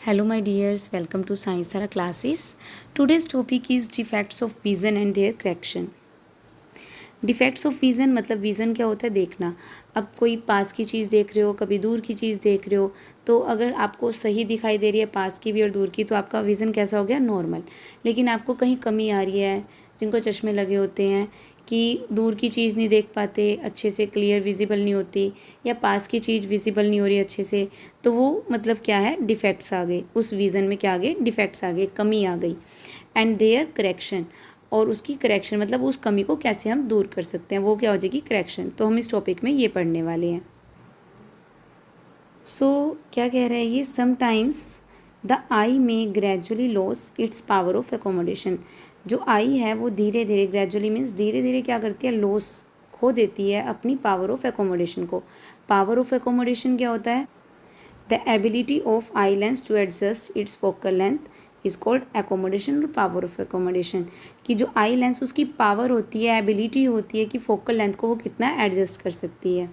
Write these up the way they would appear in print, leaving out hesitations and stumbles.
Hello, my dears. Welcome to Science Thara classes. Today's topic is defects of vision and their correction. Defects of vision मतलब vision क्या होता है, देखना। अब कोई पास की चीज़ देख रहे हो, कभी दूर की चीज़ देख रहे हो, तो अगर आपको सही दिखाई दे रही है पास की भी और दूर की, तो आपका विज़न कैसा हो गया, नॉर्मल। लेकिन आपको कहीं कमी आ रही है, जिनको चश्मे लगे होते हैं कि दूर की चीज़ नहीं देख पाते अच्छे से, क्लियर विजिबल नहीं होती, या पास की चीज़ विजिबल नहीं हो रही अच्छे से, तो वो मतलब क्या है, डिफेक्ट्स आ गए उस विज़न में। क्या आ गए, डिफेक्ट्स आ गए, कमी आ गई। एंड देयर करेक्शन, और उसकी करेक्शन मतलब उस कमी को कैसे हम दूर कर सकते हैं, वो क्या हो जाएगी, करेक्शन। तो हम इस टॉपिक में ये पढ़ने वाले हैं। क्या कह रहे हैं ये, समटाइम्स द आई में gradually loss it's power of accommodation. जो आई है वो धीरे धीरे, ग्रेजुअली मीन्स धीरे धीरे क्या करती है, लॉस खो देती है अपनी पावर ऑफ एकोमोडेशन को। पावर ऑफ एकोमोडेशन क्या होता है, the ability of eye lens to adjust its focal length is called accommodation और पावर ऑफ एकोमोडेशन। कि जो आई लेंस उसकी पावर होती है, एबिलिटी होती है कि फोकल लेंथ को वो कितना एडजस्ट कर सकती है।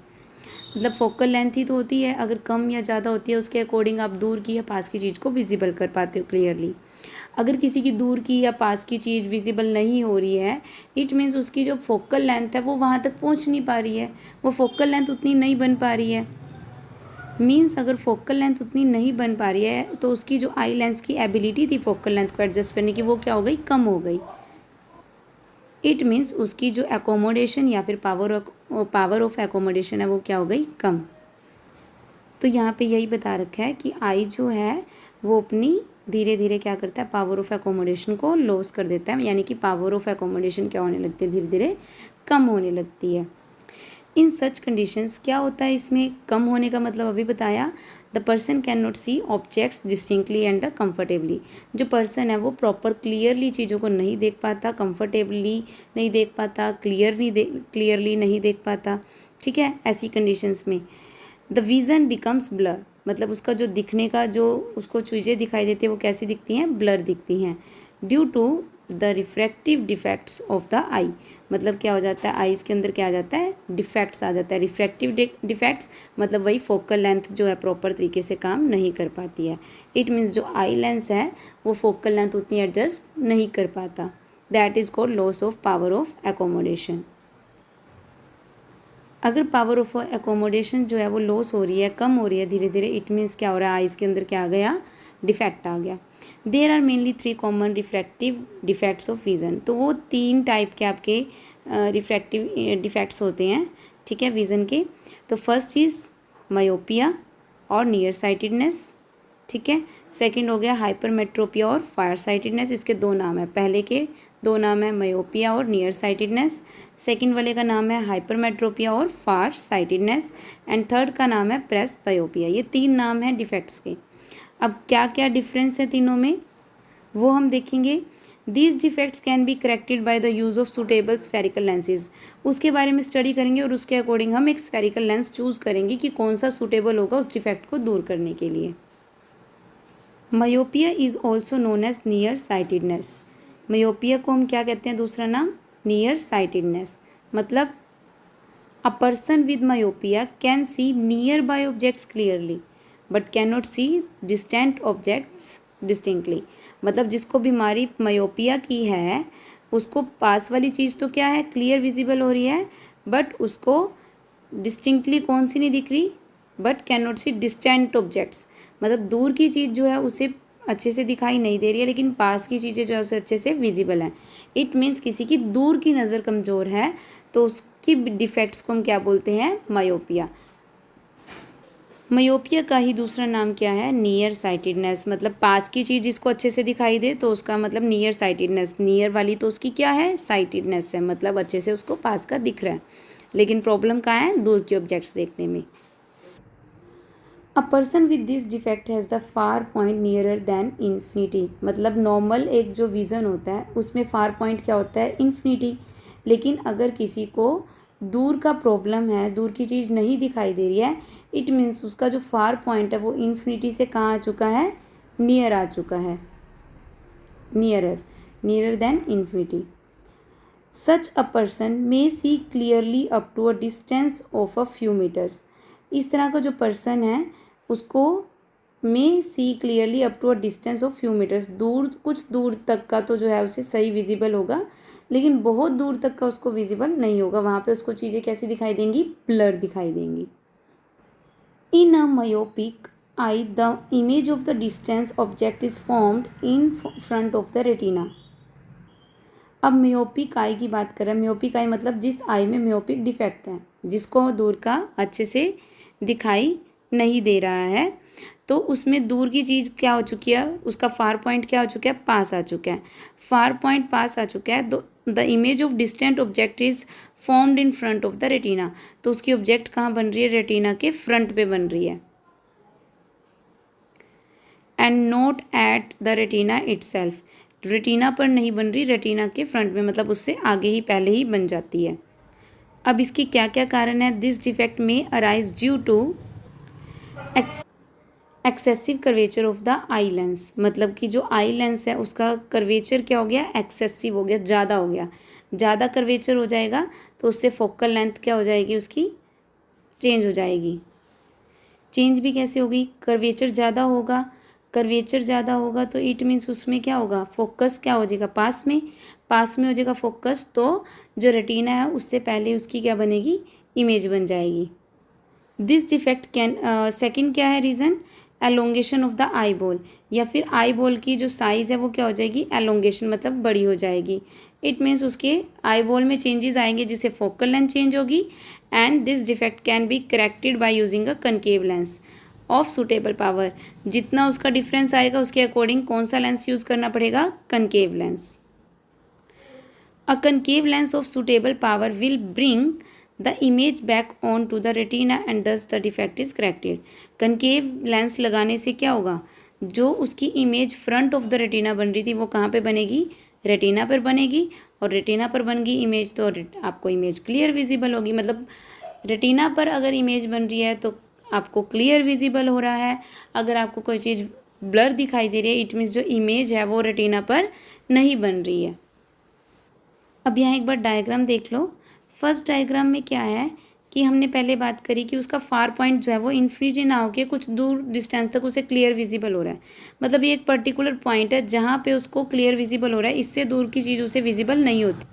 मतलब फोकल लेंथ ही तो होती है, अगर कम या ज़्यादा होती है उसके अकॉर्डिंग आप दूर की या पास की चीज़ को विजिबल कर पाते हो क्लियरली। अगर किसी की दूर की या पास की चीज़ विजिबल नहीं हो रही है, इट मीन्स उसकी जो फोकल लेंथ है वो वहाँ तक पहुँच नहीं पा रही है, वो फोकल लेंथ उतनी नहीं बन पा रही है। मीन्स अगर फोकल लेंथ उतनी नहीं बन पा रही है तो उसकी जो आई लेंस की एबिलिटी थी फोकल लेंथ को एडजस्ट करने की, वो क्या हो गई, कम हो गई। इट मीन्स उसकी जो एकोमोडेशन या फिर पावर ऑफ एकोमोडेशन है वो क्या हो गई, कम। तो यहाँ पे यही बता रखा है कि आई जो है वो अपनी धीरे धीरे क्या करता है, पावर ऑफ एकोमोडेशन को लॉस कर देता है, यानी कि पावर ऑफ एकोमोडेशन क्या होने लगती है, धीरे धीरे कम होने लगती है। इन सच कंडीशंस क्या होता है, इसमें कम होने का मतलब अभी बताया, the person can not see objects distinctly and the comfortably. जो पर्सन है वो प्रॉपर क्लियरली चीज़ों को नहीं देख पाता, कंफर्टेबली नहीं देख पाता, क्लियरली नहीं देख पाता। ठीक है, ऐसी कंडीशंस में द विज़न बिकम्स ब्लर, मतलब उसका जो दिखने का जो उसको चीज़ें दिखाई देती है वो कैसी दिखती हैं, ब्लर दिखती हैं। Due to the refractive defects of the eye, मतलब क्या हो जाता है, आईज़ के अंदर क्या आ जाता है, डिफेक्ट्स आ जाता है। रिफ्रैक्टिव डिफेक्ट्स मतलब वही फोकल लेंथ जो है प्रॉपर तरीके से काम नहीं कर पाती है। इट मीन्स जो आई लेंस है वो फोकल लेंथ उतनी एडजस्ट नहीं कर पाता। That is called loss of power of accommodation. अगर पावर ऑफ एकोमोडेशन जो है वो लॉस हो रही है, कम हो रही है धीरे धीरे, इट मीन्स क्या हो रहा है, आइज़ के अंदर क्या आ गया, डिफेक्ट आ गया। There are mainly 3 common refractive defects of vision. तो वो 3 टाइप के आपके रिफ्रैक्टिव डिफेक्ट्स होते हैं, ठीक है, विज़न के। तो फर्स्ट इज़ मायोपिया और नियर साइटेडनेस, ठीक है। सेकंड हो गया हाइपरमेट्रोपिया और फार साइटेडनेस। इसके 2 नाम है, पहले के 2 नाम है मायोपिया और नियर साइटेडनेस, सेकंड वाले का नाम है हाइपरमेट्रोपिया और फार साइटेडनेस, एंड थर्ड का नाम है प्रेस बायोपिया। ये 3 नाम हैं डिफेक्ट्स के। अब क्या क्या डिफरेंस है तीनों में वो हम देखेंगे। These defects can be corrected by the use of suitable spherical lenses. उसके बारे में स्टडी करेंगे और उसके अकॉर्डिंग हम एक स्फेरिकल लेंस चूज़ करेंगे कि कौन सा सूटेबल होगा उस डिफेक्ट को दूर करने के लिए। Myopia is also known as near sightedness. Myopia को हम क्या कहते हैं, दूसरा नाम नियर साइटेडनेस। मतलब अ person with myopia can see near by objects clearly but can not see distant objects distinctly. मतलब जिसको बीमारी मायोपिया की है उसको पास वाली चीज़ तो क्या है, क्लियर विजिबल हो रही है, बट उसको डिस्टिंक्टली कौन सी नहीं दिख रही, but can not see distant objects. मतलब दूर की चीज़ जो है उसे अच्छे से दिखाई नहीं दे रही है, लेकिन पास की चीज़ें जो है उसे अच्छे से विजिबल हैं। इट मीन्स किसी की दूर की नज़र कमज़ोर है तो उसकी डिफेक्ट्स को हम क्या बोलते हैं, मायोपिया। मायोपिया का ही दूसरा नाम क्या है, नियर साइटेडनेस। मतलब पास की चीज़ जिसको अच्छे से दिखाई दे तो उसका मतलब नियर साइटेडनेस। नियर वाली तो उसकी क्या है, साइटेडनेस है, मतलब अच्छे से उसको पास का दिख रहा है, लेकिन प्रॉब्लम कहाँ है, दूर के ऑब्जेक्ट्स देखने में। A person with this defect has the far point nearer than infinity. मतलब नॉर्मल एक जो विज़न होता है उसमें फार पॉइंट क्या होता है, इन्फिनिटी। लेकिन अगर किसी को दूर का प्रॉब्लम है, दूर की चीज़ नहीं दिखाई दे रही है, इट मीन्स उसका जो फार पॉइंट है वो इन्फिनिटी से कहाँ आ चुका है, नियर आ चुका है, nearer than infinity. Such a person may see clearly up to a distance of a few metres. इस तरह का जो पर्सन है उसको may see clearly up to a distance of few metres, दूर कुछ दूर तक का तो जो है उसे सही विजिबल होगा, लेकिन बहुत दूर तक का उसको विजिबल नहीं होगा, वहाँ पे उसको चीज़ें कैसी दिखाई देंगी, ब्लर दिखाई देंगी। In a myopic eye the image of the distance object is formed in front of the retina. अब म्योपिक आई की बात करें, म्योपिक आई मतलब जिस आई में म्योपिक डिफेक्ट है, जिसको दूर का अच्छे से दिखाई नहीं दे रहा है, तो उसमें दूर की चीज़ क्या हो चुकी है, उसका फार पॉइंट क्या हो चुका है, पास आ चुका है, फार पॉइंट पास आ चुका है। The image of distant object is formed in front of the retina, तो उसकी ऑब्जेक्ट कहाँ बन रही है, रेटिना के फ्रंट पे बन रही है, and not at the retina itself, retina पर नहीं बन रही, रेटिना के फ्रंट में, मतलब उससे आगे ही पहले ही बन जाती है। अब इसकी क्या क्या कारण है, दिस डिफेक्ट में arise due to excessive curvature of the eye lens, मतलब कि जो आई लेंस है उसका कर्वेचर क्या हो गया, एक्सेसिव हो गया, ज़्यादा हो गया, ज़्यादा कर्वेचर हो जाएगा तो उससे फोकल लेंथ क्या हो जाएगी, उसकी चेंज हो जाएगी। चेंज भी कैसे होगी, कर्वेचर ज़्यादा होगा, कर्वेचर ज़्यादा होगा तो इट मीन्स उसमें क्या होगा, फोकस क्या हो जाएगा, पास में, पास में हो जाएगा फोकस, तो जो रेटिना है उससे पहले उसकी क्या बनेगी, इमेज बन जाएगी। दिस डिफेक्ट कैन, सेकंड क्या है reason, elongation of the eye ball, या फिर आई बॉल की जो साइज़ है वो क्या हो जाएगी, एलोंगेशन मतलब बड़ी हो जाएगी। इट मीन्स उसके आई बॉल में चेंजेस आएंगे जिससे फोकल लेंथ चेंज होगी, and this defect can be corrected by using a concave lens of suitable power, जितना उसका डिफरेंस आएगा उसके अकॉर्डिंग कौन सा लेंस यूज़ करना पड़ेगा, concave lens. A concave lens of suitable power will bring the image back on to the retina and thus the defect is corrected. Concave lens लगाने से क्या होगा, जो उसकी image front of the retina बन रही थी वो कहाँ पे बनेगी, रेटिना पर बनेगी, और रेटिना पर बन गई इमेज तो आपको इमेज क्लियर विजिबल होगी, मतलब रेटिना पर अगर इमेज बन रही है तो आपको क्लियर विजिबल हो रहा है, अगर आपको कोई चीज़ ब्लर दिखाई दे रही है इट मीन्स जो इमेज है वो रेटिना पर नहीं बन रही है। अब यहाँ एक बार डायग्राम देख लो। फर्स्ट डायग्राम में क्या है कि हमने पहले बात करी कि उसका फार पॉइंट जो है वो इन्फिनिटी ना होके कुछ दूर डिस्टेंस तक उसे क्लियर विजिबल हो रहा है, मतलब ये एक पर्टिकुलर पॉइंट है जहाँ पे उसको क्लियर विजिबल हो रहा है, इससे दूर की चीज़ उसे विजिबल नहीं होती,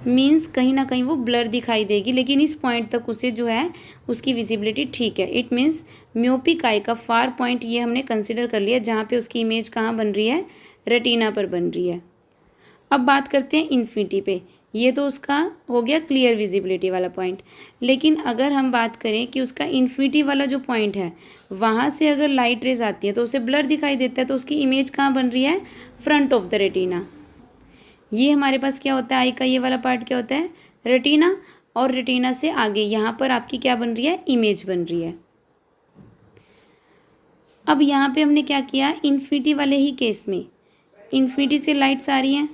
मीन्स कहीं ना कहीं वो ब्लर दिखाई देगी, लेकिन इस पॉइंट तक उसे जो है उसकी विजिबिलिटी ठीक है। इट मीन्स म्योपिक आई का फार पॉइंट ये हमने कंसिडर कर लिया जहाँ पे उसकी इमेज कहाँ बन रही है, रेटिना पर बन रही है। अब बात करते हैं इन्फिनिटी पे, ये तो उसका हो गया क्लियर विजिबिलिटी वाला पॉइंट, लेकिन अगर हम बात करें कि उसका इन्फिनिटी वाला जो पॉइंट है वहाँ से अगर लाइट रेज आती है तो उसे ब्लर दिखाई देता है, तो उसकी इमेज कहाँ बन रही है, फ्रंट ऑफ द रेटिना। ये हमारे पास क्या होता है, आई का ये वाला पार्ट क्या होता है, रेटिना, और रेटिना से आगे यहाँ पर आपकी क्या बन रही है, इमेज बन रही है। अब यहाँ पे हमने क्या किया, इन्फिनिटी वाले ही केस में इन्फिनिटी से लाइट्स आ रही हैं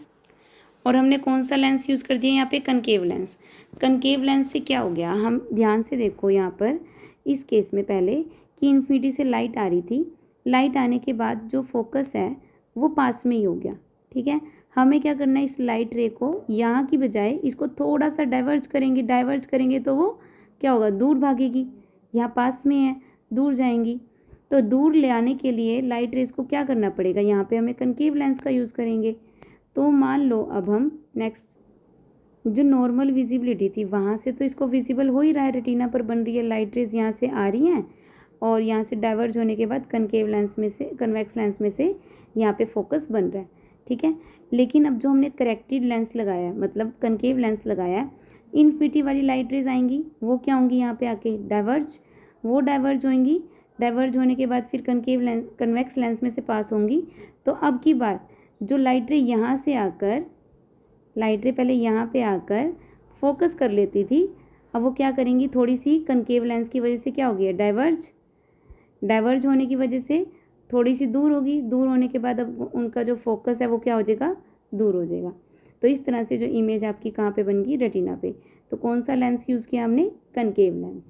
और हमने कौन सा लेंस यूज़ कर दिया यहाँ पे, कनकेव लेंस। कनकेव लेंस से क्या हो गया, हम ध्यान से देखो यहाँ पर इस केस में पहले कि इन्फिनिटी से लाइट आ रही थी, लाइट आने के बाद जो फोकस है वो पास में ही हो गया, ठीक है। हमें क्या करना है, इस लाइट रे को यहाँ की बजाय इसको थोड़ा सा डाइवर्ज करेंगे, डाइवर्ज करेंगे तो वो क्या होगा, दूर भागेगी, यहाँ पास में है दूर जाएंगी, तो दूर ले आने के लिए लाइट रेस को क्या करना पड़ेगा, यहाँ पे हमें कनकेव लेंस का यूज़ करेंगे। तो मान लो अब हम नेक्स्ट जो नॉर्मल विजिबिलिटी थी वहाँ से तो इसको विजिबल हो ही रहा है, रेटिना पर बन रही है, लाइट रेज यहाँ से आ रही हैं और यहाँ से डाइवर्ज होने के बाद कनकेव लेंस में से, कन्वेक्स लेंस में से यहाँ पे फोकस बन रहा है, ठीक है। लेकिन अब जो हमने करेक्टेड लेंस लगाया मतलब कनकेव लेंस लगाया, इन्फिनिटी वाली लाइट रेज आएंगी, वो क्या होंगी यहाँ पे आके डाइवर्ज, वो डाइवर्ज होंगी, डाइवर्ज होने के बाद फिर कनकेव लेंस कन्वेक्स लेंस में से पास होंगी। तो अब की बार जो लाइट रे यहाँ से आकर, लाइट रे पहले यहाँ पे आकर फोकस कर लेती थी, अब वो क्या करेंगी, थोड़ी सी कनकेव लेंस की वजह से क्या हो गया, डाइवर्ज, डाइवर्ज होने की वजह से थोड़ी सी दूर होगी, दूर होने के बाद अब उनका जो फोकस है वो क्या हो जाएगा, दूर हो जाएगा। तो इस तरह से जो इमेज आपकी कहाँ पे बन गई, रेटिना पे। तो कौन सा लेंस यूज़ किया हमने, कनकेव लेंस।